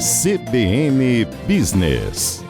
CBN Business.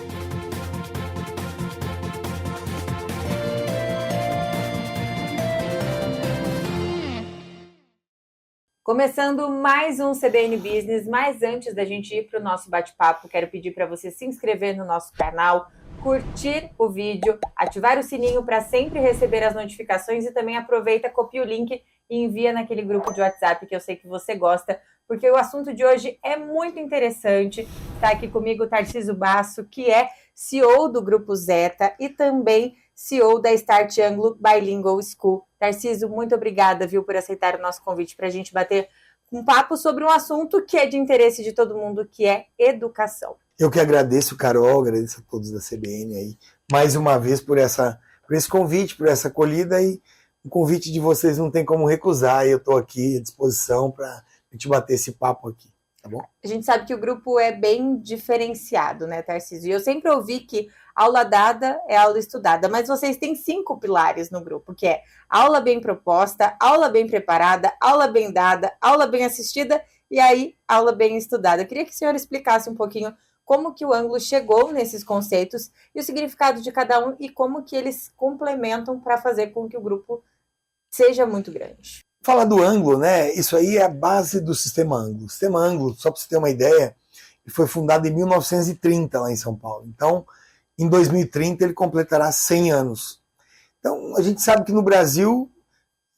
Começando mais um CBN Business, mas antes da gente ir para o nosso bate-papo, quero pedir para você se inscrever no nosso canal, curtir o vídeo, ativar o sininho para sempre receber as notificações e também aproveita, copia o link e envia naquele grupo de WhatsApp que eu sei que você gosta, porque o assunto de hoje é muito interessante. Está aqui comigo o Tarcísio Basso, que é CEO do Grupo Zeta e também CEO da Start Anglo Bilingual School. Tarcísio, muito obrigada, viu, por aceitar o nosso convite para a gente bater um papo sobre um assunto que é de interesse de todo mundo, que é educação. Eu que agradeço, Carol, agradeço a todos da CBN aí, mais uma vez por esse convite, por essa acolhida, e o convite de vocês não tem como recusar, e eu estou aqui à disposição para a gente bater esse papo aqui, tá bom? A gente sabe que o grupo é bem diferenciado, né, Tarcísio? E eu sempre ouvi que aula dada é aula estudada, mas vocês têm 5 pilares no grupo, que é aula bem proposta, aula bem preparada, aula bem dada, aula bem assistida e aí aula bem estudada. Eu queria que o senhor explicasse um pouquinho como que o Anglo chegou nesses conceitos e o significado de cada um e como que eles complementam para fazer com que o grupo seja muito grande. Falar do Anglo, né? Isso aí é a base do Sistema Anglo. O Sistema Anglo, só para você ter uma ideia, foi fundado em 1930 lá em São Paulo. Então, em 2030 ele completará 100 anos. Então, a gente sabe que no Brasil,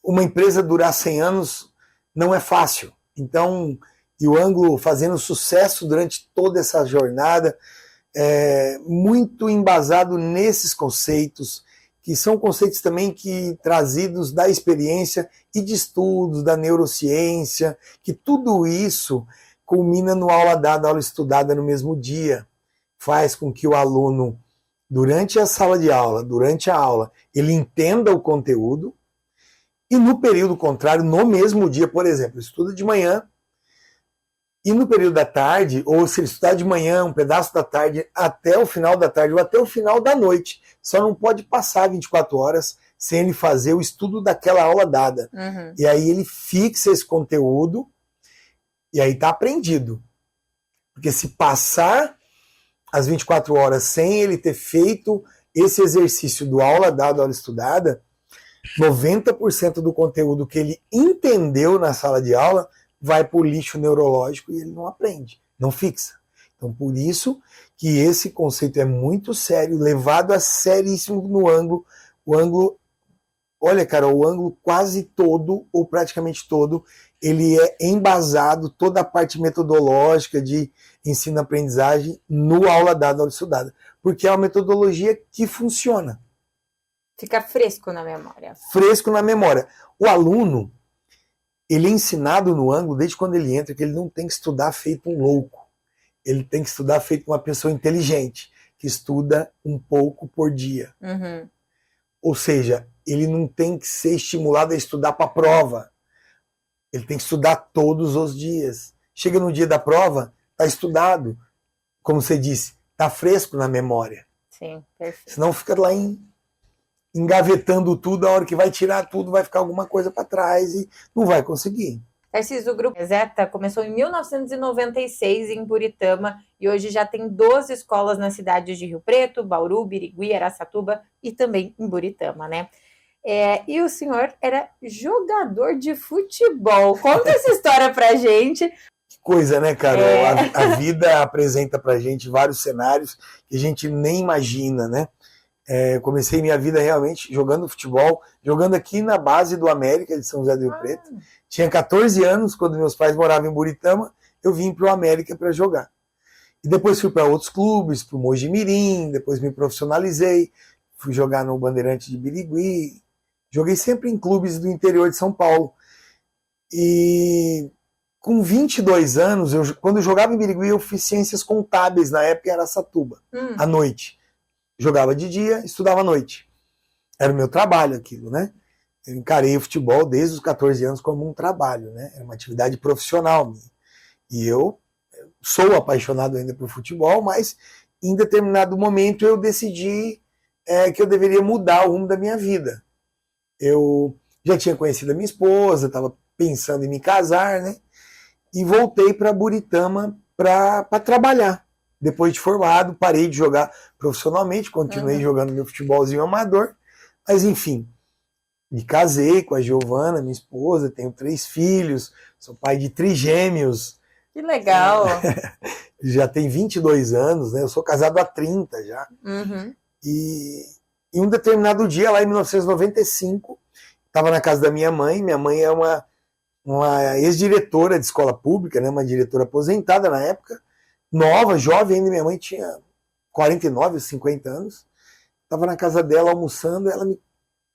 uma empresa durar 100 anos não é fácil. Então, e o Anglo fazendo sucesso durante toda essa jornada, muito embasado nesses conceitos, que são conceitos também que trazidos da experiência e de estudos, da neurociência, que tudo isso culmina no aula dada, aula estudada no mesmo dia, faz com que o aluno, durante a sala de aula, durante a aula, ele entenda o conteúdo, e no período contrário, no mesmo dia, por exemplo, estuda de manhã, e no período da tarde, ou se ele estudar de manhã, um pedaço da tarde, até o final da tarde, ou até o final da noite, só não pode passar 24 horas sem ele fazer o estudo daquela aula dada. Uhum. E aí ele fixa esse conteúdo, e aí está aprendido. Porque se passar as 24 horas sem ele ter feito esse exercício do aula dada, aula estudada, 90% do conteúdo que ele entendeu na sala de aula vai para o lixo neurológico e ele não aprende, não fixa. Então, por isso que esse conceito é muito sério, levado a seríssimo no Anglo. O Anglo, olha, cara, o Anglo quase todo, ou praticamente todo, ele é embasado, toda a parte metodológica de ensino-aprendizagem no aula dada, aula estudada. Porque é uma metodologia que funciona. Fica fresco na memória. Fresco na memória. O aluno, ele é ensinado no Anglo desde quando ele entra que ele não tem que estudar feito um louco. Ele tem que estudar feito uma pessoa inteligente, que estuda um pouco por dia. Uhum. Ou seja, ele não tem que ser estimulado a estudar para a prova. Ele tem que estudar todos os dias. Chega no dia da prova, está estudado. Como você disse, está fresco na memória. Sim, perfeito. Senão fica lá engavetando tudo, a hora que vai tirar tudo, vai ficar alguma coisa para trás e não vai conseguir. Tarcísio, o Grupo Zeta começou em 1996 em Buritama e hoje já tem 12 escolas nas cidades de Rio Preto, Bauru, Birigui, Araçatuba e também em Buritama, né? E o senhor era jogador de futebol. Conta essa história pra gente. Que coisa, né, Carol? A vida apresenta pra gente vários cenários que a gente nem imagina, né? Comecei minha vida realmente jogando futebol, jogando aqui na base do América de São José do Rio Preto. Tinha 14 anos, quando meus pais moravam em Buritama, eu vim para o América para jogar. E depois fui para outros clubes, para o Mogi Mirim, depois me profissionalizei, fui jogar no Bandeirante de Birigui, joguei sempre em clubes do interior de São Paulo. E com 22 anos, quando eu jogava em Birigui, eu fiz ciências contábeis, na época em Araçatuba, à noite. Jogava de dia, estudava à noite. Era o meu trabalho aquilo, né? Eu encarei o futebol desde os 14 anos como um trabalho, né? Era uma atividade profissional minha. E eu sou apaixonado ainda por futebol, mas em determinado momento eu decidi que eu deveria mudar o rumo da minha vida. Eu já tinha conhecido a minha esposa, estava pensando em me casar, né? E voltei para Buritama para trabalhar. Depois de formado, parei de jogar profissionalmente, continuei jogando meu futebolzinho amador, mas enfim, me casei com a Giovana, minha esposa, tenho 3 filhos, sou pai de trigêmeos. Que legal! Já tem 22 anos, né? Eu sou casado há 30 já. E em um determinado dia, lá em 1995, estava na casa da minha mãe é uma ex-diretora de escola pública, né? Uma diretora aposentada na época, nova, jovem ainda, minha mãe tinha 49, 50 anos. Estava na casa dela almoçando, ela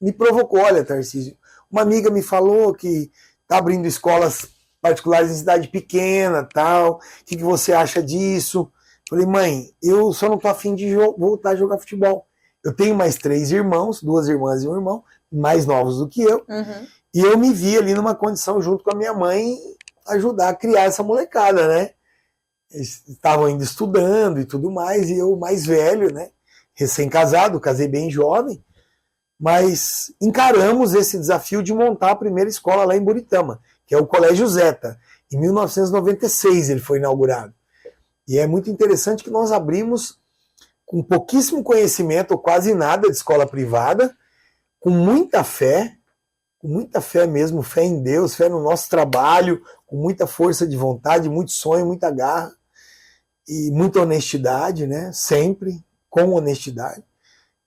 me provocou, olha, Tarcísio, uma amiga me falou que está abrindo escolas particulares em cidade pequena, tal, o que você acha disso? Falei, mãe, eu só não estou afim de voltar a jogar futebol. Eu tenho mais 3 irmãos, 2 irmãs e um irmão, mais novos do que eu, e eu me vi ali numa condição, junto com a minha mãe, ajudar a criar essa molecada, né? Eles estavam ainda estudando e tudo mais, e eu mais velho, né? Recém-casado, casei bem jovem, mas encaramos esse desafio de montar a primeira escola lá em Buritama, que é o Colégio Zeta. Em 1996 ele foi inaugurado. E é muito interessante que nós abrimos com pouquíssimo conhecimento, ou quase nada, de escola privada, com muita fé mesmo, fé em Deus, fé no nosso trabalho, com muita força de vontade, muito sonho, muita garra e muita honestidade, né? Sempre com honestidade.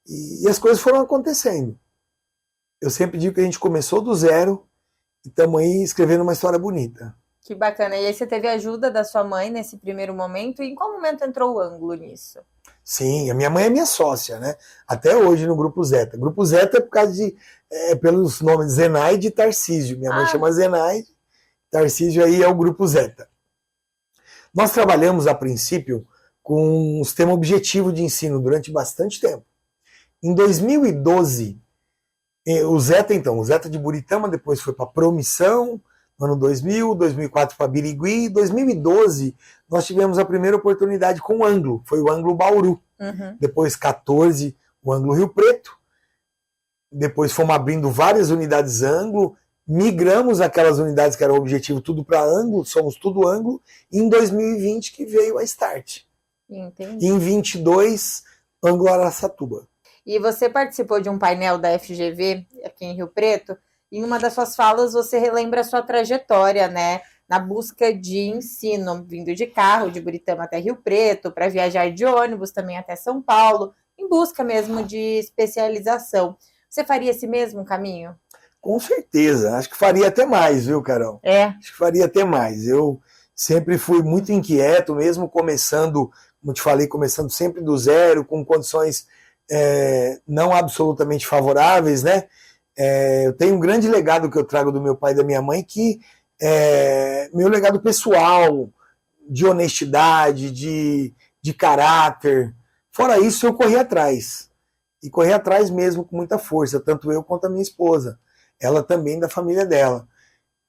E as coisas foram acontecendo. Eu sempre digo que a gente começou do zero e estamos aí escrevendo uma história bonita. Que bacana. E aí você teve a ajuda da sua mãe nesse primeiro momento, e em qual momento entrou o ângulo nisso? Sim, a minha mãe é minha sócia, né? Até hoje no Grupo Zeta. Grupo Zeta é por causa pelos nomes Zenaide e Tarcísio. Minha mãe chama Zenaide, Tarcísio aí é o Grupo Zeta. Nós trabalhamos a princípio com um sistema objetivo de ensino durante bastante tempo. Em 2012, o Zeta de Buritama depois foi para Promissão, no ano 2000, 2004 para Birigui, 2012 nós tivemos a primeira oportunidade com o Anglo, foi o Anglo Bauru. Depois 14, o Anglo Rio Preto. Depois fomos abrindo várias unidades Anglo, migramos aquelas unidades que era o objetivo tudo para Anglo, somos tudo Anglo, e em 2020 que veio a Start. Entendi. E em 22, Anglo Araçatuba. E você participou de um painel da FGV aqui em Rio Preto, e em uma das suas falas você relembra a sua trajetória, né, na busca de ensino, vindo de carro de Buritama até Rio Preto, para viajar de ônibus também até São Paulo, em busca mesmo de especialização. Você faria esse mesmo caminho? Com certeza, acho que faria até mais, viu, Carol? Acho que faria até mais. Eu sempre fui muito inquieto, mesmo começando, como te falei, começando sempre do zero, com condições não absolutamente favoráveis, né? Eu tenho um grande legado que eu trago do meu pai e da minha mãe, que é meu legado pessoal, de honestidade, de caráter. Fora isso, eu corri atrás. E corri atrás mesmo com muita força, tanto eu quanto a minha esposa. Ela também da família dela.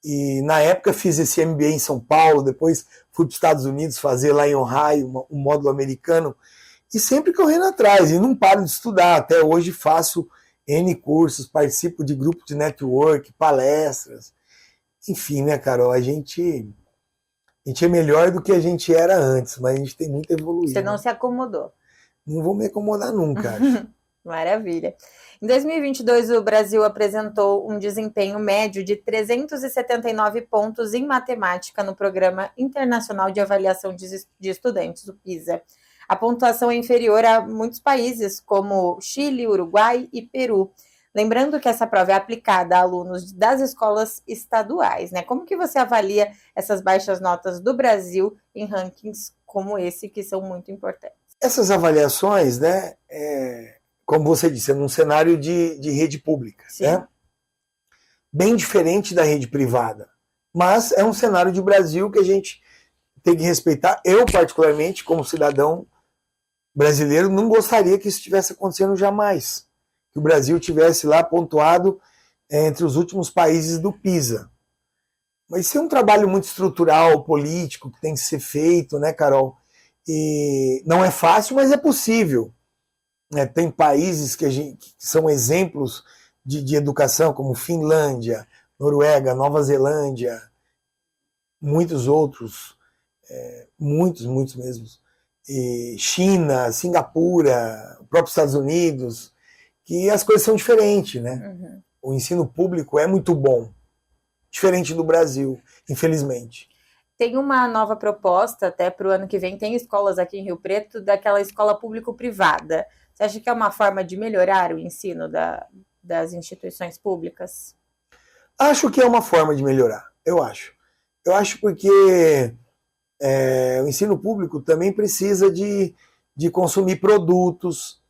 E na época fiz esse MBA em São Paulo, depois fui para os Estados Unidos fazer lá em Ohio, um módulo americano, e sempre correndo atrás, e não paro de estudar. Até hoje faço N cursos, participo de grupos de network, palestras. Enfim, né, Carol, a gente é melhor do que a gente era antes, mas a gente tem muito a evoluir. Você não se acomodou? Não vou me acomodar nunca, acho. Maravilha. Em 2022, o Brasil apresentou um desempenho médio de 379 pontos em matemática no Programa Internacional de Avaliação de Estudantes, o PISA. A pontuação é inferior a muitos países, como Chile, Uruguai e Peru. Lembrando que essa prova é aplicada a alunos das escolas estaduais, né? Como que você avalia essas baixas notas do Brasil em rankings como esse, que são muito importantes? Essas avaliações, né, como você disse, é num cenário de rede pública, né? Bem diferente da rede privada. Mas é um cenário de Brasil que a gente tem que respeitar. Eu, particularmente, como cidadão brasileiro, não gostaria que isso estivesse acontecendo jamais. Que o Brasil tivesse lá pontuado entre os últimos países do PISA. Mas isso é um trabalho muito estrutural, político, que tem que ser feito, né, Carol? E não é fácil, mas é possível. Tem países que são exemplos de educação, como Finlândia, Noruega, Nova Zelândia, muitos outros. muitos, muitos mesmos. E China, Singapura, próprios Estados Unidos, que as coisas são diferentes, né? Uhum. O ensino público é muito bom, diferente do Brasil, infelizmente. Tem uma nova proposta até para o ano que vem, tem escolas aqui em Rio Preto, daquela escola público-privada. Você acha que é uma forma de melhorar o ensino das instituições públicas? Acho que é uma forma de melhorar, eu acho. Eu acho porque o ensino público também precisa de consumir produtos.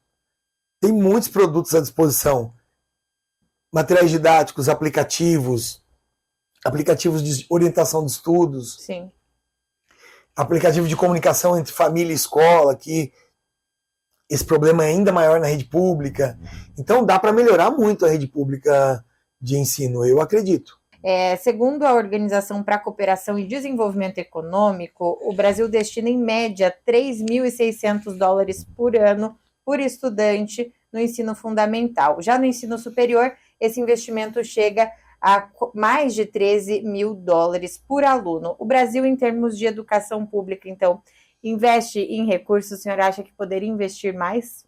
Tem muitos produtos à disposição. Materiais didáticos, aplicativos de orientação de estudos, Sim. aplicativo de comunicação entre família e escola, que esse problema é ainda maior na rede pública. Então dá para melhorar muito a rede pública de ensino, eu acredito. Segundo a Organização para a Cooperação e Desenvolvimento Econômico, o Brasil destina em média $3.600 por ano por estudante no ensino fundamental. Já no ensino superior, esse investimento chega a mais de $13 mil por aluno. O Brasil, em termos de educação pública, então, investe em recursos? O senhor acha que poderia investir mais?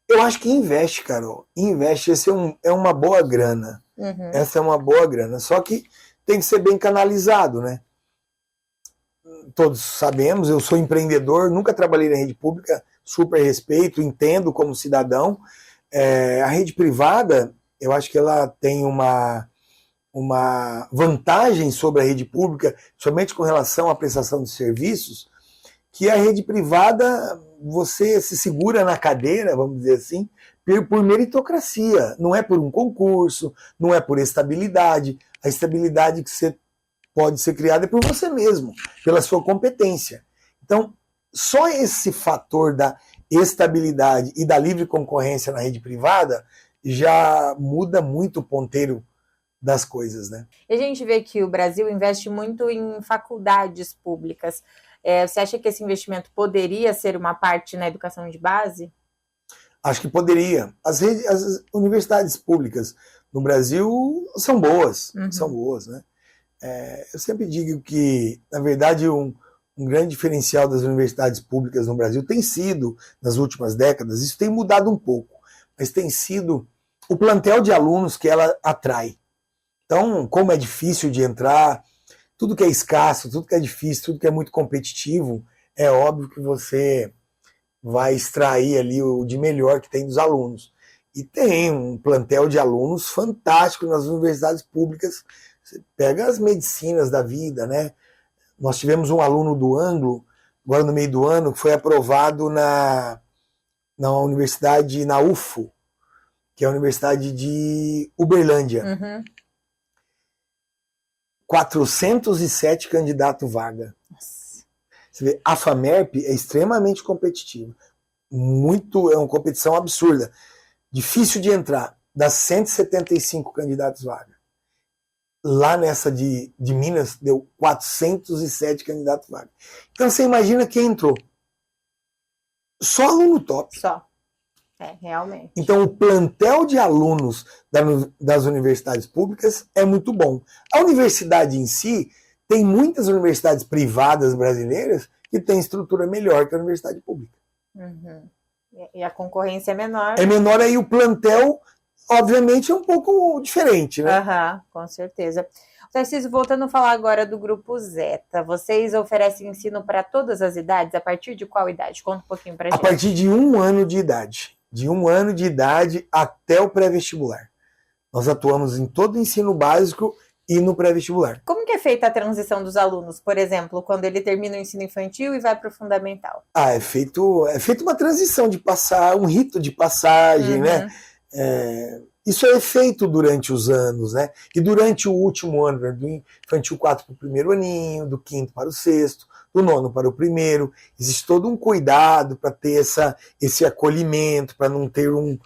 Eu acho que investe, Carol. Investe, esse é uma boa grana. Uhum. Essa é uma boa grana. Só que tem que ser bem canalizado, né? Todos sabemos, eu sou empreendedor, nunca trabalhei na rede pública, super respeito, entendo como cidadão. A rede privada, eu acho que ela tem uma vantagem sobre a rede pública, somente com relação à prestação de serviços, que a rede privada, você se segura na cadeira, vamos dizer assim, por meritocracia. Não é por um concurso, não é por estabilidade. A estabilidade que você pode ser criada é por você mesmo, pela sua competência. Então, só esse fator da estabilidade e da livre concorrência na rede privada já muda muito o ponteiro das coisas, né? E a gente vê que o Brasil investe muito em faculdades públicas. Você acha que esse investimento poderia ser uma parte na educação de base? Acho que poderia. As universidades públicas no Brasil são boas, são boas, né? Eu sempre digo que, na verdade, um grande diferencial das universidades públicas no Brasil tem sido, nas últimas décadas, isso tem mudado um pouco, mas tem sido o plantel de alunos que ela atrai. Então, como é difícil de entrar, tudo que é escasso, tudo que é difícil, tudo que é muito competitivo, é óbvio que você vai extrair ali o de melhor que tem dos alunos. E tem um plantel de alunos fantástico nas universidades públicas. Você pega as medicinas da vida, né? Nós tivemos um aluno do Anglo, agora no meio do ano, que foi aprovado na universidade, na UFO, que é a Universidade de Uberlândia. Uhum. 407 candidatos vaga. Nossa. Você vê, a FAMERP é extremamente competitiva. É uma competição absurda. Difícil de entrar. Das 175 candidatos vaga. Lá nessa de Minas, deu 407 candidatos vaga. Então você imagina quem entrou. Só aluno top. Só. Realmente. Então o plantel de alunos das universidades públicas é muito bom. A universidade em si, tem muitas universidades privadas brasileiras que têm estrutura melhor que a universidade pública. Uhum. E a concorrência é menor. É menor, aí o plantel, obviamente, é um pouco diferente, né? Com certeza. Tarcísio, voltando a falar agora do Grupo Zeta, vocês oferecem ensino para todas as idades? A partir de qual idade? Conta um pouquinho para a gente. A partir de 1 ano de idade. De 1 ano de idade até o pré-vestibular. Nós atuamos em todo o ensino básico e no pré-vestibular. Como que é feita a transição dos alunos, por exemplo, quando ele termina o ensino infantil e vai para o fundamental? É feito uma transição de passar, um rito de passagem, né? Isso é feito durante os anos, né? E durante o último ano, do infantil 4 para o primeiro aninho, do 5º para o 6º, do 9º para o 1º, existe todo um cuidado para ter esse acolhimento, para não ter um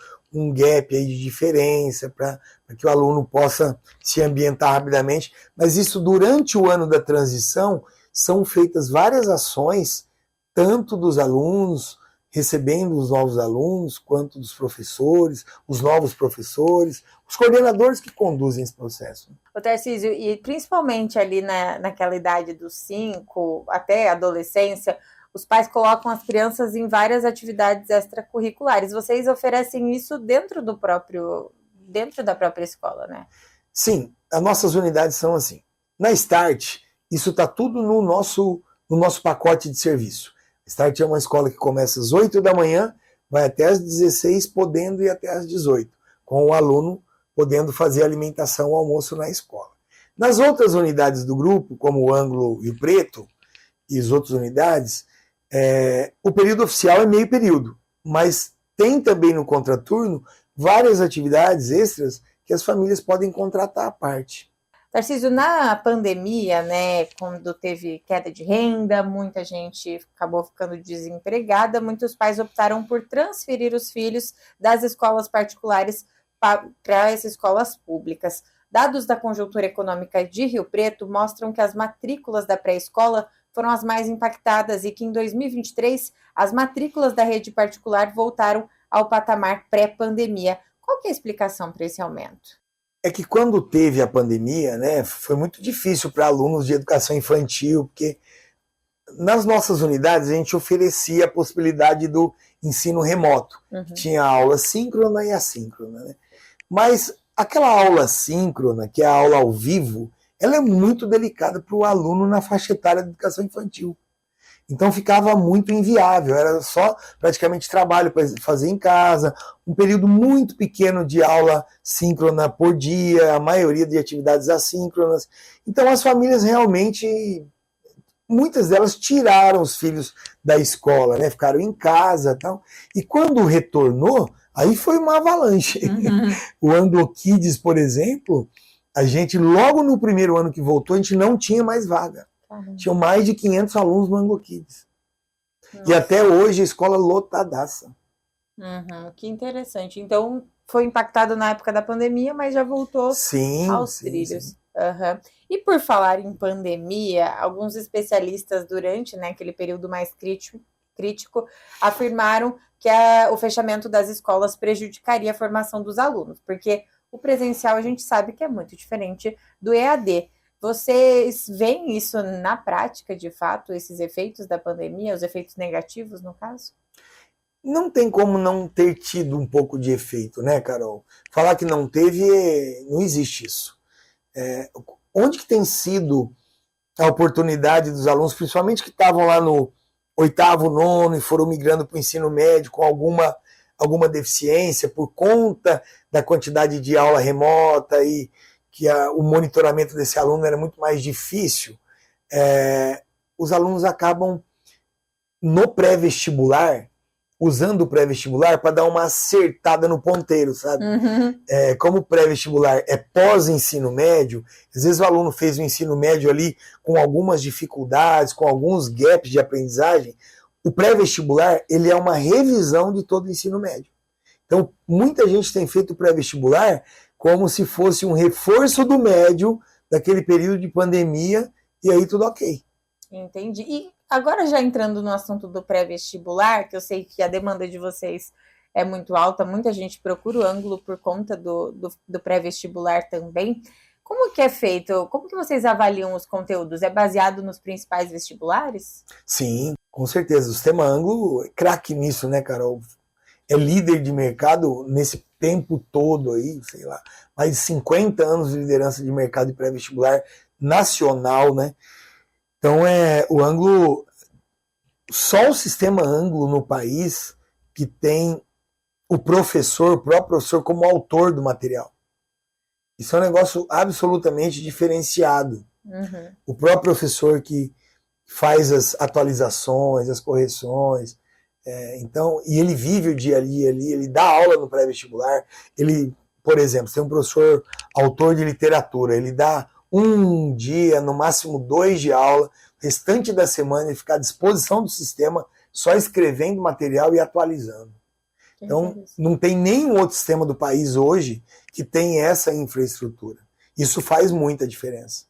gap aí de diferença, para que o aluno possa se ambientar rapidamente. Mas isso, durante o ano da transição, são feitas várias ações, tanto dos alunos, recebendo os novos alunos, quanto dos professores, os novos professores, os coordenadores que conduzem esse processo. Ô Tarcísio, e principalmente ali naquela idade dos 5 até a adolescência, os pais colocam as crianças em várias atividades extracurriculares. Vocês oferecem isso dentro da própria escola, né? Sim, as nossas unidades são assim. Na Start, isso está tudo no nosso pacote de serviço. A Start é uma escola que começa às 8 da manhã, vai até às 16, podendo ir até às 18, com o aluno podendo fazer alimentação, almoço na escola. Nas outras unidades do grupo, como o Ângulo e o Preto, e as outras unidades, o período oficial é meio período, mas tem também no contraturno várias atividades extras que as famílias podem contratar à parte. Tarcísio, na pandemia, né, quando teve queda de renda, muita gente acabou ficando desempregada, muitos pais optaram por transferir os filhos das escolas particulares para as escolas públicas. Dados da Conjuntura Econômica de Rio Preto mostram que as matrículas da pré-escola foram as mais impactadas e que em 2023 as matrículas da rede particular voltaram ao patamar pré-pandemia. Qual que é a explicação para esse aumento? É que quando teve a pandemia, né, foi muito difícil para alunos de educação infantil, porque nas nossas unidades a gente oferecia a possibilidade do ensino remoto. Tinha aula síncrona e assíncrona, né? Mas aquela aula síncrona, que é a aula ao vivo, ela é muito delicada para o aluno na faixa etária da educação infantil. Então ficava muito inviável, era só praticamente trabalho para fazer em casa, um período muito pequeno de aula síncrona por dia, a maioria de atividades assíncronas. Então as famílias realmente, muitas delas tiraram os filhos da escola, né? Ficaram em casa e tal. E quando retornou, aí foi uma avalanche. O Anglo Kids, por exemplo, a gente logo no primeiro ano que voltou, a gente não tinha mais vaga. Tinham mais de 500 alunos no Anglo Kids. E até hoje a escola lotadaça. Que interessante. Então foi impactado na época da pandemia, mas já voltou aos trilhos. Sim. E por falar em pandemia, alguns especialistas durante, né, aquele período mais crítico afirmaram que o fechamento das escolas prejudicaria a formação dos alunos, porque o presencial a gente sabe que é muito diferente do EAD. Vocês veem isso na prática, de fato, esses efeitos da pandemia, os efeitos negativos, no caso? Não tem como não ter tido um pouco de efeito, né, Carol? Falar que não teve, não existe isso. Onde que tem sido a oportunidade dos alunos, principalmente que estavam lá no 8º, 9º e foram migrando para o ensino médio com alguma deficiência por conta da quantidade de aula remota e que o monitoramento desse aluno era muito mais difícil, os alunos acabam no pré-vestibular, usando o pré-vestibular para dar uma acertada no ponteiro, sabe? Como o pré-vestibular é pós-ensino médio, às vezes o aluno fez o ensino médio ali com algumas dificuldades, com alguns gaps de aprendizagem. O pré-vestibular, ele é uma revisão de todo o ensino médio. Então, muita gente tem feito o pré-vestibular como se fosse um reforço do médio daquele período de pandemia, e aí tudo ok. Entendi. E agora já entrando no assunto do pré-vestibular, que eu sei que a demanda de vocês é muito alta, muita gente procura o Ângulo por conta do pré-vestibular também. Como que é feito? Como que vocês avaliam os conteúdos? É baseado nos principais vestibulares? Sim, com certeza. O Sistema Ângulo é craque nisso, né, Carol? É líder de mercado nesse tempo todo aí, sei lá, mais de 50 anos de liderança de mercado de pré-vestibular nacional, né? Então o Ângulo, só o Sistema Ângulo no país que tem o próprio professor como autor do material. Isso é um negócio absolutamente diferenciado. O próprio professor que faz as atualizações, as correções, então, e ele vive o dia ali, ele dá aula no pré-vestibular, ele, por exemplo, tem um professor autor de literatura, ele dá um dia, no máximo 2 de aula, o restante da semana ele fica à disposição do sistema, só escrevendo material e atualizando. Então, não tem nenhum outro sistema do país hoje que tem essa infraestrutura. Isso faz muita diferença.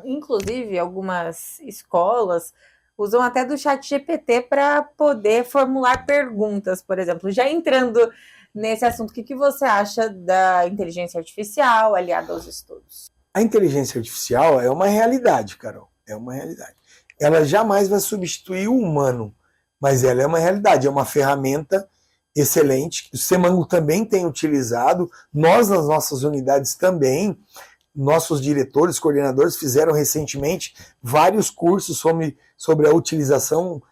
Inclusive, algumas escolas usam até do chat GPT para poder formular perguntas, por exemplo. Já entrando nesse assunto, o que você acha da inteligência artificial aliada aos estudos? A inteligência artificial é uma realidade, Carol. É uma realidade. Ela jamais vai substituir o humano, mas ela é uma realidade, é uma ferramenta excelente. O Semango também tem utilizado, nós nas nossas unidades também, nossos diretores, coordenadores fizeram recentemente vários cursos sobre a utilização,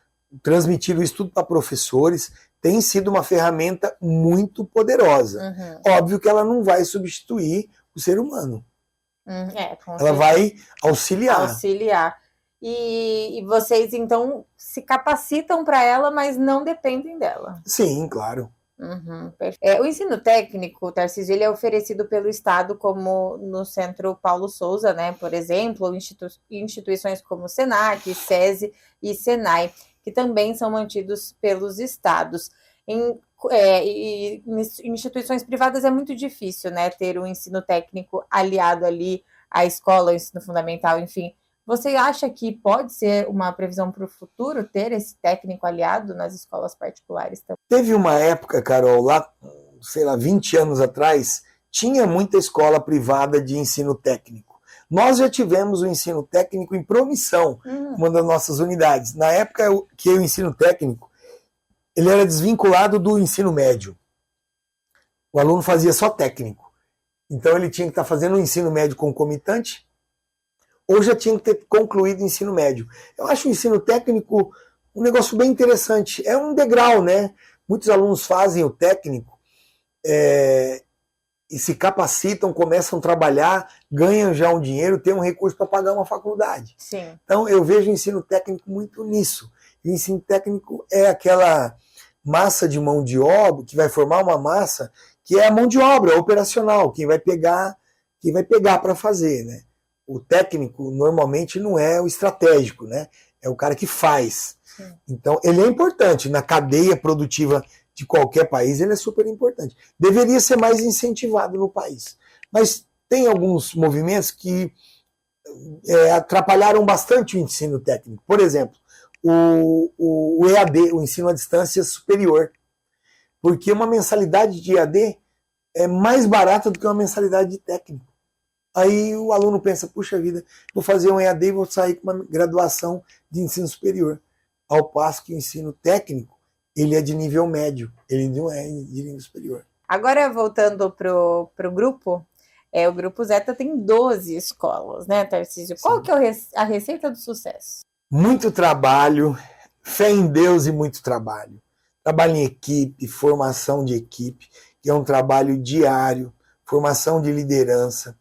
transmitiram isso tudo para professores. Tem sido uma ferramenta muito poderosa. Óbvio que ela não vai substituir o ser humano. Ela vai auxiliar. E vocês, então, se capacitam para ela, mas não dependem dela. Sim, claro. O ensino técnico, Tarcísio, ele é oferecido pelo Estado, como no Centro Paulo Souza, né? Por exemplo, instituições como Senac, SESI e Senai, que também são mantidos pelos estados. Em instituições privadas é muito difícil, né, ter um ensino técnico aliado ali à escola, ao ensino fundamental, enfim. Você acha que pode ser uma previsão para o futuro ter esse técnico aliado nas escolas particulares também? Teve uma época, Carol, lá, 20 anos atrás, tinha muita escola privada de ensino técnico. Nós já tivemos o ensino técnico em Promissão, uma das nossas unidades. Na época que o ensino técnico, ele era desvinculado do ensino médio. O aluno fazia só técnico. Então ele tinha que estar fazendo o ensino médio concomitante, ou já tinha que ter concluído o ensino médio. Eu acho o ensino técnico um negócio bem interessante. É um degrau, né? Muitos alunos fazem o técnico e se capacitam, começam a trabalhar, ganham já um dinheiro, têm um recurso para pagar uma faculdade. Sim. Então eu vejo o ensino técnico muito nisso. O ensino técnico é aquela massa de mão de obra, que vai formar uma massa, que é a mão de obra operacional, quem vai pegar para fazer, né? O técnico normalmente não é o estratégico, né? É o cara que faz. Sim. Então, ele é importante. Na cadeia produtiva de qualquer país, ele é super importante. Deveria ser mais incentivado no país. Mas tem alguns movimentos que atrapalharam bastante o ensino técnico. Por exemplo, o EAD, o ensino à distância superior. Porque uma mensalidade de EAD é mais barata do que uma mensalidade de técnico. Aí o aluno pensa, puxa vida, vou fazer um EAD e vou sair com uma graduação de ensino superior. Ao passo que o ensino técnico, ele é de nível médio, ele não é de nível superior. Agora, voltando pro grupo, o Grupo Zeta tem 12 escolas, né, Tarcísio? Qual que é a receita do sucesso? Muito trabalho, fé em Deus e muito trabalho. Trabalho em equipe, formação de equipe, que é um trabalho diário, formação de liderança.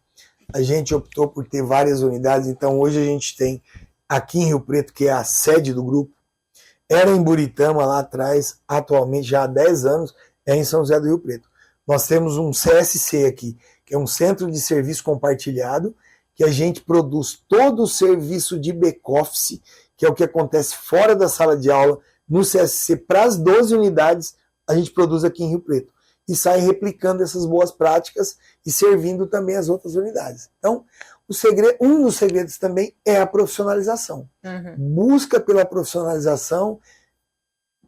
A gente optou por ter várias unidades, então hoje a gente tem aqui em Rio Preto, que é a sede do grupo, era em Buritama lá atrás, atualmente já há 10 anos, é em São José do Rio Preto. Nós temos um CSC aqui, que é um Centro de Serviço Compartilhado, que a gente produz todo o serviço de back-office, que é o que acontece fora da sala de aula, no CSC, para as 12 unidades, a gente produz aqui em Rio Preto. E sai replicando essas boas práticas e servindo também as outras unidades. Então, um dos segredos também é a profissionalização. Busca pela profissionalização,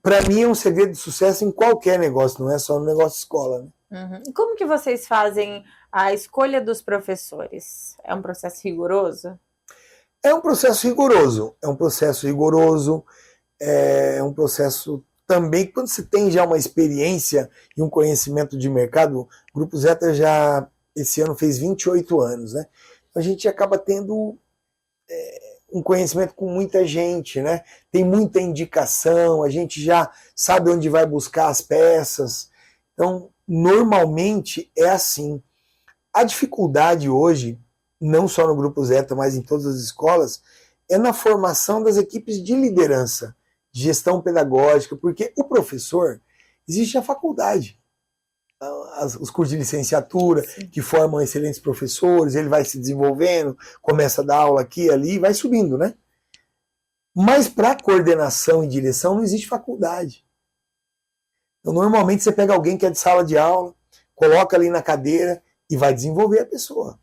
para mim, é um segredo de sucesso em qualquer negócio, não é só no negócio de escola. Né? E como que vocês fazem a escolha dos professores? É um processo rigoroso? É um processo rigoroso, é um processo também, quando você tem já uma experiência e um conhecimento de mercado, o Grupo Zeta já, esse ano, fez 28 anos, né? A gente acaba tendo um conhecimento com muita gente, né? Tem muita indicação, a gente já sabe onde vai buscar as peças. Então, normalmente é assim. A dificuldade hoje, não só no Grupo Zeta, mas em todas as escolas, é na formação das equipes de liderança, de gestão pedagógica, porque o professor, existe a faculdade, os cursos de licenciatura, Sim. que formam excelentes professores, ele vai se desenvolvendo, começa a dar aula aqui e ali, vai subindo, né? Mas para coordenação e direção não existe faculdade. Então, normalmente você pega alguém que é de sala de aula, coloca ali na cadeira e vai desenvolver a pessoa.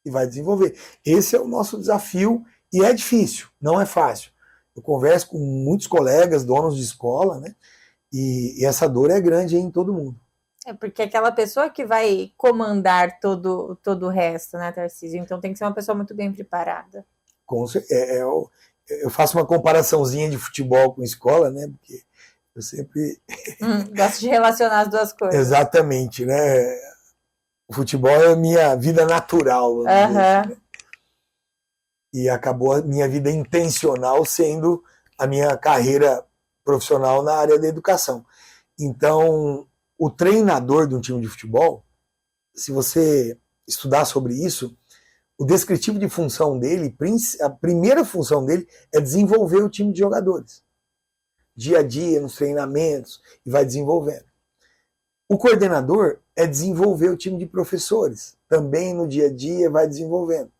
E vai desenvolver. Esse é o nosso desafio e é difícil, não é fácil. Eu converso com muitos colegas, donos de escola, né? E essa dor é grande em todo mundo. É porque aquela pessoa que vai comandar todo o resto, né, Tarcísio? Então tem que ser uma pessoa muito bem preparada. Eu faço uma comparaçãozinha de futebol com escola, né? Porque eu sempre... Gosto de relacionar as duas coisas. Exatamente, né? O futebol é a minha vida natural, vamos dizer assim, né? E acabou a minha vida intencional sendo a minha carreira profissional na área da educação. Então, o treinador de um time de futebol, se você estudar sobre isso, o descritivo de função dele, a primeira função dele é desenvolver o time de jogadores. Dia a dia, nos treinamentos, e vai desenvolvendo. O coordenador é desenvolver o time de professores. Também no dia a dia vai desenvolvendo.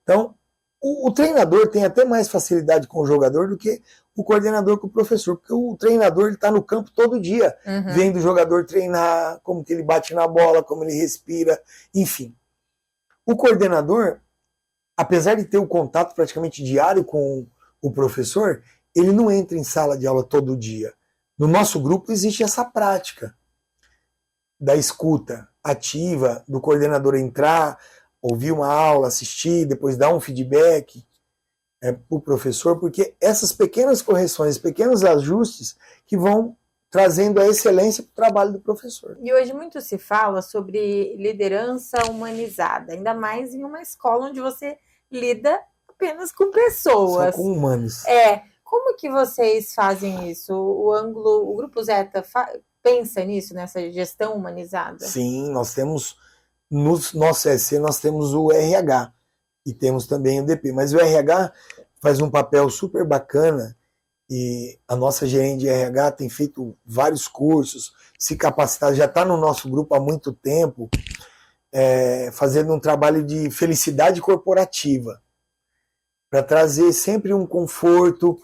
Então, o treinador tem até mais facilidade com o jogador do que o coordenador com o professor, porque o treinador está no campo todo dia, vendo o jogador treinar, como que ele bate na bola, como ele respira, enfim. O coordenador, apesar de ter o contato praticamente diário com o professor, ele não entra em sala de aula todo dia. No nosso grupo existe essa prática da escuta ativa, do coordenador entrar, ouvir uma aula, assistir, depois dar um feedback para o professor, porque essas pequenas correções, pequenos ajustes que vão trazendo a excelência para o trabalho do professor. E hoje muito se fala sobre liderança humanizada, ainda mais em uma escola onde você lida apenas com pessoas. Só com humanos. Como que vocês fazem isso? O Grupo Zeta pensa nisso, nessa gestão humanizada? Sim, nós temos, no nosso EC, nós temos o RH e temos também o DP, mas o RH faz um papel super bacana e a nossa gerente de RH tem feito vários cursos, se capacitado, já está no nosso grupo há muito tempo, fazendo um trabalho de felicidade corporativa, para trazer sempre um conforto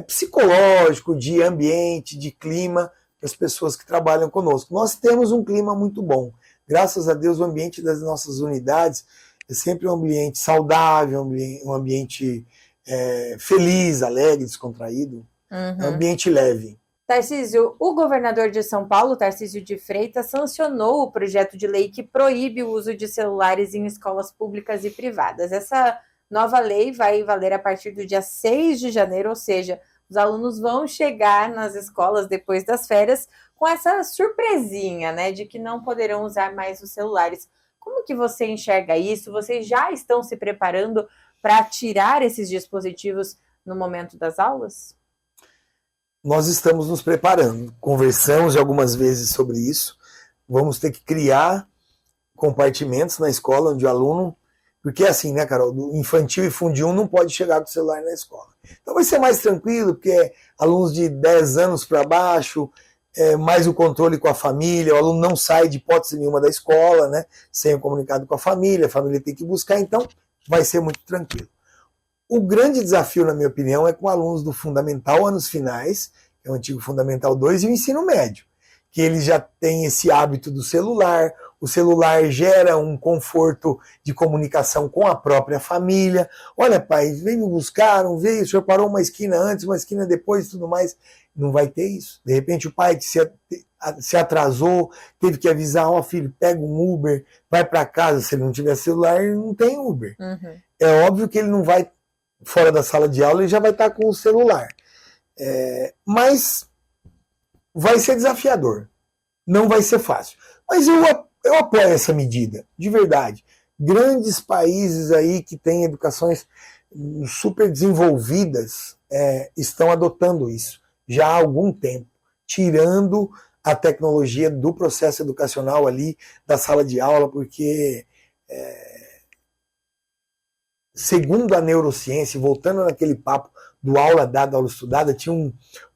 psicológico, de ambiente, de clima, para as pessoas que trabalham conosco. Nós temos um clima muito bom. Graças a Deus, o ambiente das nossas unidades é sempre um ambiente saudável, um ambiente feliz, alegre, descontraído, um ambiente leve. Tarcísio, o governador de São Paulo, Tarcísio de Freitas, sancionou o projeto de lei que proíbe o uso de celulares em escolas públicas e privadas. Essa nova lei vai valer a partir do dia 6 de janeiro, ou seja, os alunos vão chegar nas escolas depois das férias com essa surpresinha, né, de que não poderão usar mais os celulares. Como que você enxerga isso? Vocês já estão se preparando para tirar esses dispositivos no momento das aulas? Nós estamos nos preparando. Conversamos algumas vezes sobre isso. Vamos ter que criar compartimentos na escola onde o aluno... Porque é assim, né, Carol? Do infantil e Fundi 1 não pode chegar com o celular na escola. Então vai ser mais tranquilo, porque alunos de 10 anos para baixo, mais o controle com a família, o aluno não sai de hipótese nenhuma da escola, né, sem o comunicado com a família tem que buscar, então vai ser muito tranquilo. O grande desafio, na minha opinião, é com alunos do Fundamental Anos Finais, que é o antigo Fundamental 2, e o ensino médio, que eles já têm esse hábito do celular, o celular gera um conforto de comunicação com a própria família. Olha, pai, vem me buscar, não veio, o senhor parou uma esquina antes, uma esquina depois e tudo mais. Não vai ter isso. De repente o pai que se atrasou, teve que avisar, filho, pega um Uber, vai para casa. Se ele não tiver celular, ele não tem Uber. É óbvio que ele não vai, fora da sala de aula, ele já vai estar com o celular. Mas vai ser desafiador. Não vai ser fácil. Mas eu apoio essa medida, de verdade. Grandes países aí que têm educações super desenvolvidas estão adotando isso já há algum tempo, tirando a tecnologia do processo educacional ali, da sala de aula, porque segundo a neurociência, voltando naquele papo do aula dada, aula estudada, tinha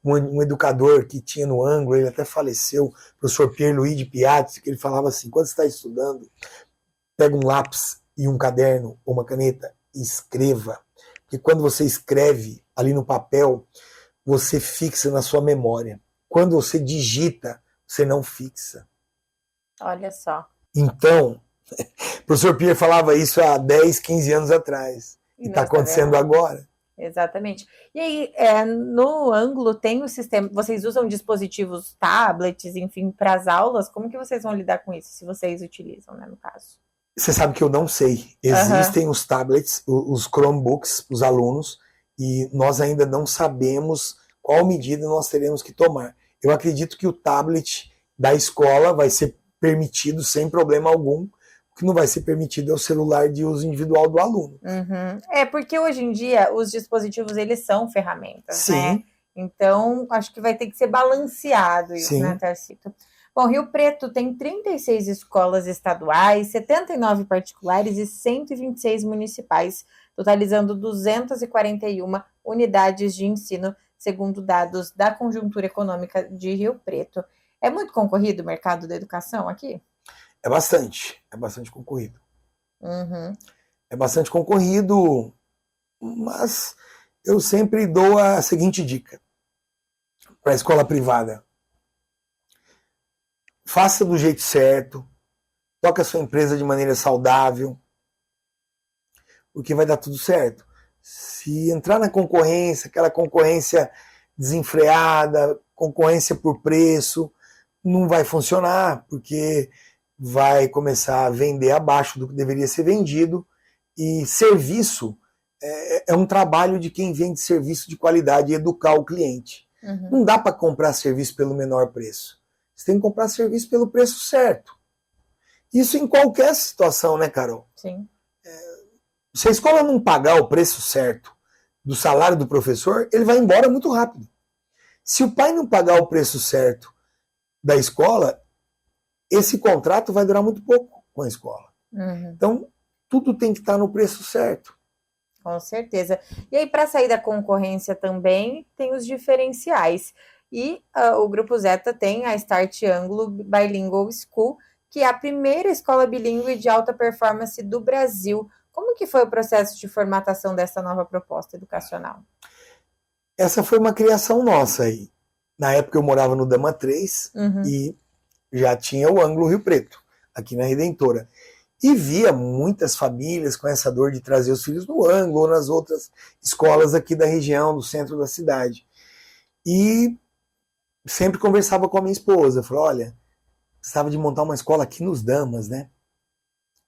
um educador que tinha no ângulo, ele até faleceu, o professor Pierre-Louis de Piatti, que ele falava assim, quando você está estudando, pega um lápis e um caderno ou uma caneta e escreva, porque quando você escreve ali no papel, você fixa na sua memória. Quando você digita, você não fixa. Olha só. Então, o professor Pierre falava isso há 10, 15 anos atrás, e está acontecendo agora. Exatamente. E aí, no ângulo tem o sistema, vocês usam dispositivos, tablets, enfim, para as aulas? Como que vocês vão lidar com isso, se vocês utilizam, né, no caso? Você sabe que eu não sei. Existem os tablets, os Chromebooks, os alunos, e nós ainda não sabemos qual medida nós teremos que tomar. Eu acredito que o tablet da escola vai ser permitido sem problema algum. O que não vai ser permitido é o celular de uso individual do aluno. Porque hoje em dia os dispositivos, eles são ferramentas, Sim. né? Então, acho que vai ter que ser balanceado isso, Sim. né, Tarcito? Bom, Rio Preto tem 36 escolas estaduais, 79 particulares e 126 municipais, totalizando 241 unidades de ensino, segundo dados da Conjuntura Econômica de Rio Preto. É muito concorrido o mercado da educação aqui? É bastante concorrido. É bastante concorrido, mas eu sempre dou a seguinte dica para a escola privada. Faça do jeito certo, toque a sua empresa de maneira saudável, porque vai dar tudo certo. Se entrar na concorrência, aquela concorrência desenfreada, concorrência por preço, não vai funcionar, porque vai começar a vender abaixo do que deveria ser vendido, e serviço é um trabalho de quem vende serviço de qualidade e educar o cliente. Não dá para comprar serviço pelo menor preço. Você tem que comprar serviço pelo preço certo. Isso em qualquer situação, né, Carol? Sim. Se a escola não pagar o preço certo do salário do professor, ele vai embora muito rápido. Se o pai não pagar o preço certo da escola, esse contrato vai durar muito pouco com a escola. Então, tudo tem que estar no preço certo. Com certeza. E aí, para sair da concorrência também, tem os diferenciais. E o Grupo Zeta tem a Start Ângulo Bilingual School, que é a primeira escola bilíngue de alta performance do Brasil. Como que foi o processo de formatação dessa nova proposta educacional? Essa foi uma criação nossa aí. Na época eu morava no Dama 3 e já tinha o Ângulo Rio Preto, aqui na Redentora. E via muitas famílias com essa dor de trazer os filhos no Ângulo ou nas outras escolas aqui da região, do centro da cidade. E sempre conversava com a minha esposa, falou, olha, precisava de montar uma escola aqui nos Damas, né?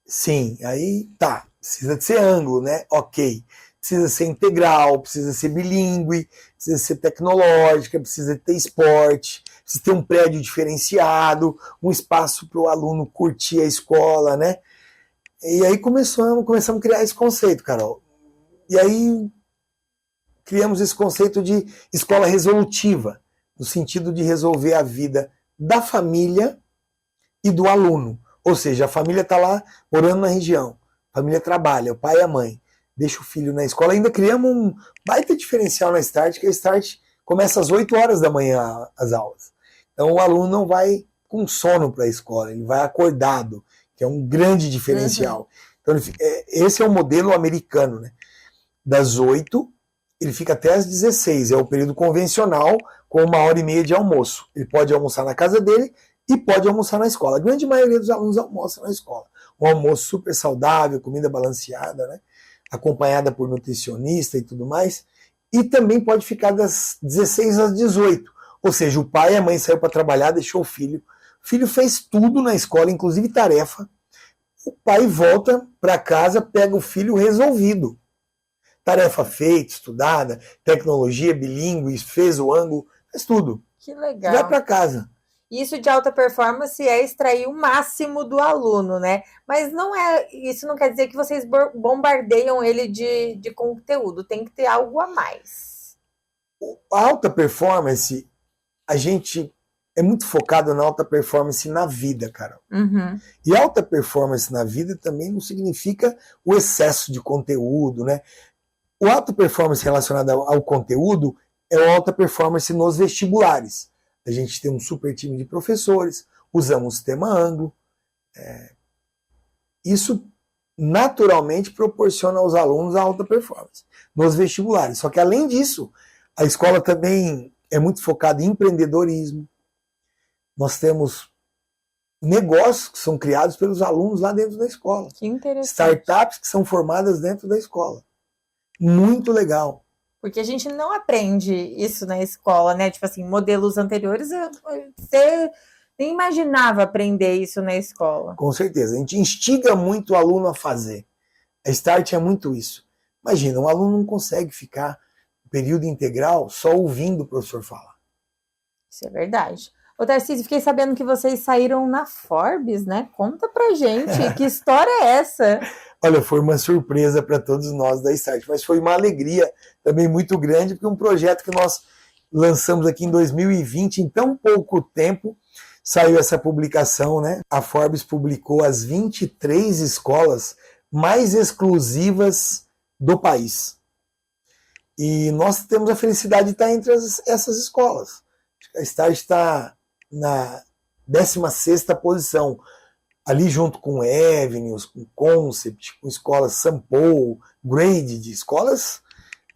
Sim, aí tá, precisa de ser ângulo, né? Ok. Precisa ser integral, precisa ser bilíngue, precisa ser tecnológica, precisa ter esporte, precisa ter um prédio diferenciado, um espaço para o aluno curtir a escola, né? E aí começamos a criar esse conceito, Carol. E aí criamos esse conceito de escola resolutiva, no sentido de resolver a vida da família e do aluno. Ou seja, a família está lá morando na região, a família trabalha, o pai e a mãe, deixa o filho na escola. Ainda criamos um baita diferencial na Start, que a Start começa às 8 horas da manhã as aulas. Então o aluno não vai com sono para a escola, ele vai acordado, que é um grande diferencial. Então esse é o modelo americano, né? Das 8, ele fica até às 16, é o período convencional, com 1h30 de almoço. Ele pode almoçar na casa dele e pode almoçar na escola. A grande maioria dos alunos almoça na escola. Um almoço super saudável, comida balanceada, né? Acompanhada por nutricionista e tudo mais. E também pode ficar das 16 às 18. Ou seja, o pai e a mãe saiu para trabalhar, deixou o filho. O filho fez tudo na escola, inclusive tarefa. O pai volta para casa, pega o filho resolvido. Tarefa feita, estudada, tecnologia, bilíngue, fez o ângulo, fez tudo. Que legal. Vai para casa. Isso de alta performance é extrair o máximo do aluno, né? Mas isso não quer dizer que vocês bombardeiam ele de conteúdo, tem que ter algo a mais. A alta performance, a gente é muito focado na alta performance na vida, Carol. E alta performance na vida também não significa o excesso de conteúdo, né? O alta performance relacionado ao conteúdo é a alta performance nos vestibulares. A gente tem um super time de professores, usamos o sistema ângulo. Isso naturalmente proporciona aos alunos a alta performance nos vestibulares. Só que além disso, a escola também é muito focada em empreendedorismo. Nós temos negócios que são criados pelos alunos lá dentro da escola. Que interessante. Startups que são formadas dentro da escola. Muito legal. Porque a gente não aprende isso na escola, né? Tipo assim, modelos anteriores, você nem imaginava aprender isso na escola. Com certeza. A gente instiga muito o aluno a fazer. A Start é muito isso. Imagina, um aluno não consegue ficar no período integral só ouvindo o professor falar. Isso é verdade. Ô, Tarcísio, fiquei sabendo que vocês saíram na Forbes, né? Conta pra gente, que história é essa? Olha, foi uma surpresa para todos nós da Start, mas foi uma alegria também muito grande, porque um projeto que nós lançamos aqui em 2020, em tão pouco tempo, saiu essa publicação, né? A Forbes publicou as 23 escolas mais exclusivas do país. E nós temos a felicidade de estar entre essas escolas. A Start está na 16ª posição, ali junto com Avenues, com Concept, com escolas São Paulo, Graded, escolas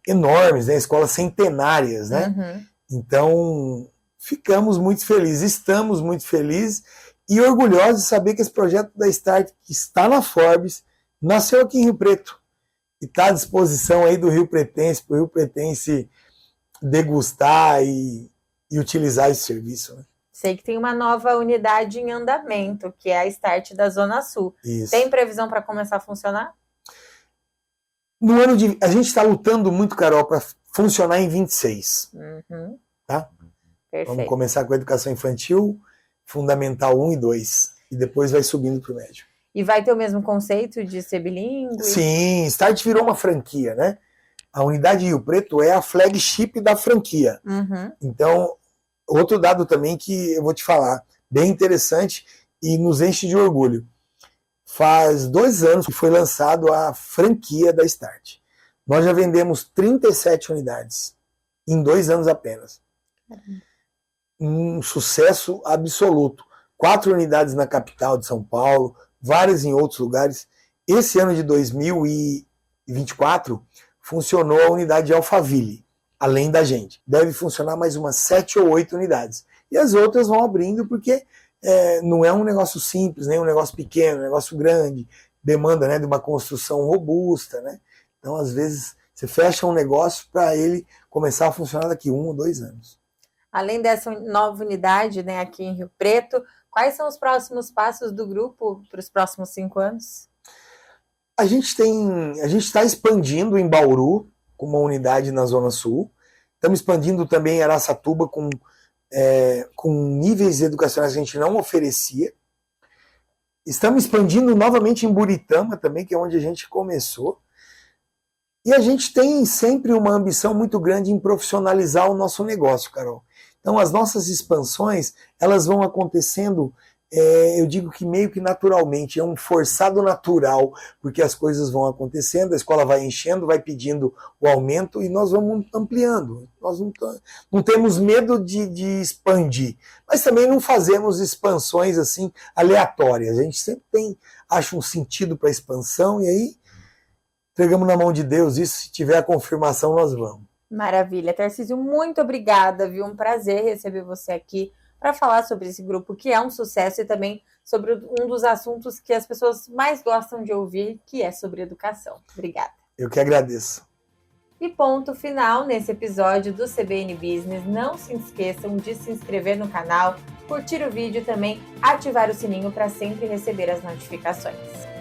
enormes, né? Escolas centenárias, né? Uhum. Então, ficamos muito felizes, estamos muito felizes e orgulhosos de saber que esse projeto da Start, que está na Forbes, nasceu aqui em Rio Preto e está à disposição aí do Rio Pretense, para o Rio Pretense degustar e utilizar esse serviço, né? Sei que tem uma nova unidade em andamento, que é a Start da Zona Sul. Isso. Tem previsão para começar a funcionar? No ano de... A gente está lutando muito, Carol, para funcionar em 26. Uhum. Tá? Perfeito. Vamos começar com a educação infantil, fundamental 1 e 2, e depois vai subindo para o médio. E vai ter o mesmo conceito de ser bilíngue? Sim, Start virou uma franquia, né? A unidade Rio Preto é a flagship da franquia. Uhum. Então, outro dado também que eu vou te falar, bem interessante e nos enche de orgulho. Faz 2 anos que foi lançado a franquia da Start. Nós já vendemos 37 unidades em 2 anos apenas. Um sucesso absoluto. 4 unidades na capital de São Paulo, várias em outros lugares. Esse ano de 2024 funcionou a unidade de Alphaville, além da gente. Deve funcionar mais umas 7 ou 8 unidades. E as outras vão abrindo porque não é um negócio simples, nem um negócio pequeno, um negócio grande, demanda, né, de uma construção robusta, né? Então, às vezes, você fecha um negócio para ele começar a funcionar daqui 1 ou 2 anos. Além dessa nova unidade, né, aqui em Rio Preto, quais são os próximos passos do grupo para os próximos 5 anos? A gente está expandindo em Bauru, com uma unidade na Zona Sul. Estamos expandindo também em Araçatuba com níveis educacionais que a gente não oferecia. Estamos expandindo novamente em Buritama também, que é onde a gente começou. E a gente tem sempre uma ambição muito grande em profissionalizar o nosso negócio, Carol. Então, as nossas expansões, elas vão acontecendo, eu digo que meio que naturalmente, é um forçado natural, porque as coisas vão acontecendo, a escola vai enchendo, vai pedindo o aumento e nós vamos ampliando. Nós não temos medo de expandir, mas também não fazemos expansões assim aleatórias. A gente sempre acha um sentido para a expansão e aí entregamos na mão de Deus isso, se tiver a confirmação nós vamos. Maravilha. Tarcísio, muito obrigada, viu? Um prazer receber você aqui para falar sobre esse grupo que é um sucesso e também sobre um dos assuntos que as pessoas mais gostam de ouvir, que é sobre educação. Obrigada. Eu que agradeço. E ponto final nesse episódio do CBN Business. Não se esqueçam de se inscrever no canal, curtir o vídeo e também ativar o sininho para sempre receber as notificações.